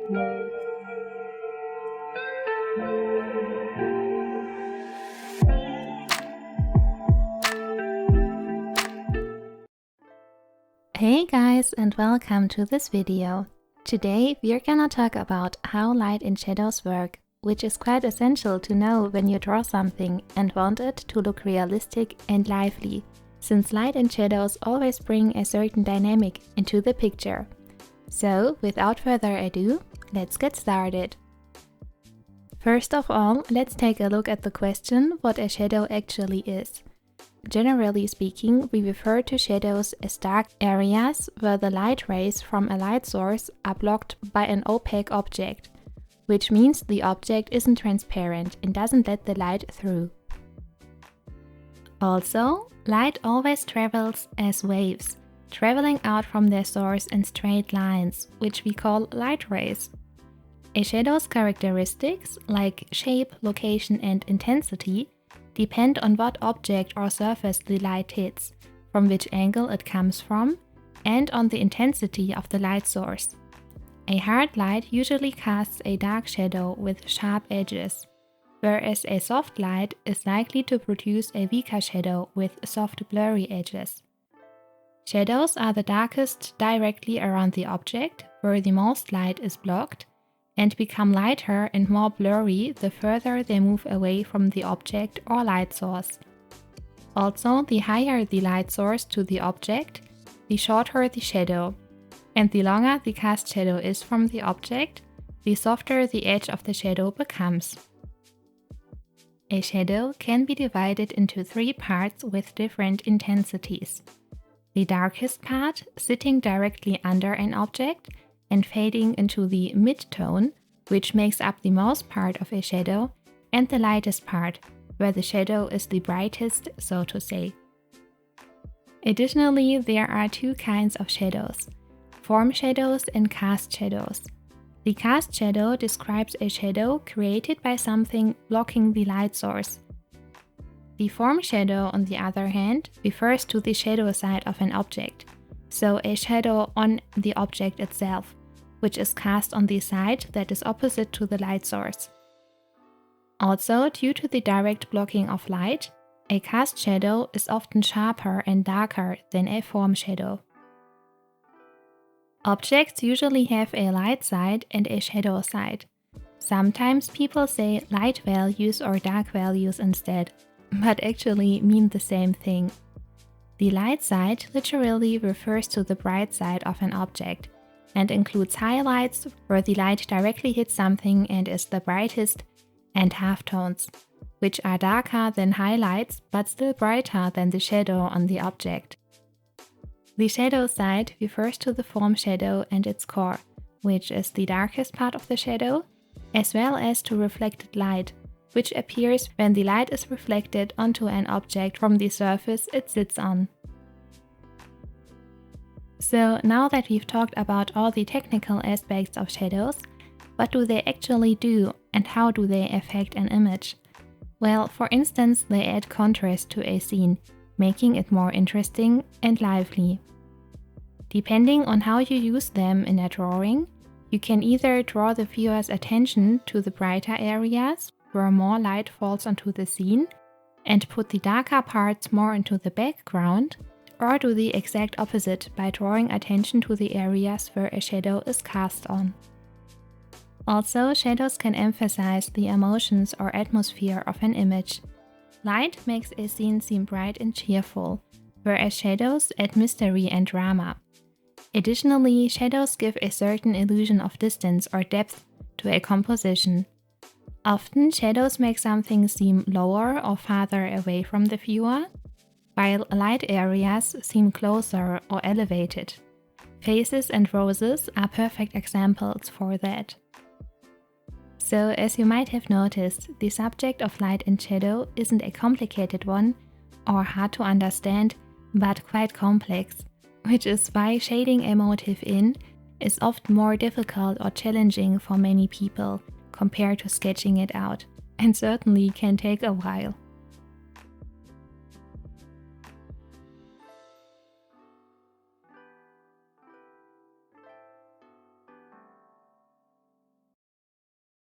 Hey guys, and welcome to this video. Today we're gonna talk about how light and shadows work, which is quite essential to know when you draw something and want it to look realistic and lively, since light and shadows always bring a certain dynamic into the picture. So, without further ado, let's get started. First of all, let's take a look at the question what a shadow actually is. Generally speaking, we refer to shadows as dark areas where the light rays from a light source are blocked by an opaque object, which means the object isn't transparent and doesn't let the light through. Also, light always travels as waves, traveling out from their source in straight lines, which we call light rays. A shadow's characteristics, like shape, location, and intensity, depend on what object or surface the light hits, from which angle it comes from, and on the intensity of the light source. A hard light usually casts a dark shadow with sharp edges, whereas a soft light is likely to produce a weaker shadow with soft blurry edges. Shadows are the darkest directly around the object, where the most light is blocked, and become lighter and more blurry the further they move away from the object or light source. Also, the higher the light source to the object, the shorter the shadow, and the longer the cast shadow is from the object, the softer the edge of the shadow becomes. A shadow can be divided into 3 parts with different intensities. The darkest part, sitting directly under an object, and fading into the mid-tone, which makes up the most part of a shadow, and the lightest part, where the shadow is the brightest, so to say. Additionally, there are 2 kinds of shadows: form shadows and cast shadows. The cast shadow describes a shadow created by something blocking the light source. The form shadow, on the other hand, refers to the shadow side of an object, so a shadow on the object itself, which is cast on the side that is opposite to the light source. Also, due to the direct blocking of light, a cast shadow is often sharper and darker than a form shadow. Objects usually have a light side and a shadow side. Sometimes people say light values or dark values instead, but actually mean the same thing. The light side literally refers to the bright side of an object and includes highlights where the light directly hits something and is the brightest, and halftones, which are darker than highlights but still brighter than the shadow on the object. The shadow side refers to the form shadow and its core, which is the darkest part of the shadow, as well as to reflected light, which appears when the light is reflected onto an object from the surface it sits on. So now that we've talked about all the technical aspects of shadows, what do they actually do and how do they affect an image? Well, for instance, they add contrast to a scene, making it more interesting and lively. Depending on how you use them in a drawing, you can either draw the viewer's attention to the brighter areas, where more light falls onto the scene, and put the darker parts more into the background, or do the exact opposite by drawing attention to the areas where a shadow is cast on. Also, shadows can emphasize the emotions or atmosphere of an image. Light makes a scene seem bright and cheerful, whereas shadows add mystery and drama. Additionally, shadows give a certain illusion of distance or depth to a composition. Often, shadows make something seem lower or farther away from the viewer, while light areas seem closer or elevated. Faces and roses are perfect examples for that. So, as you might have noticed, the subject of light and shadow isn't a complicated one or hard to understand, but quite complex, which is why shading a motif in is often more difficult or challenging for many people compared to sketching it out, and certainly can take a while.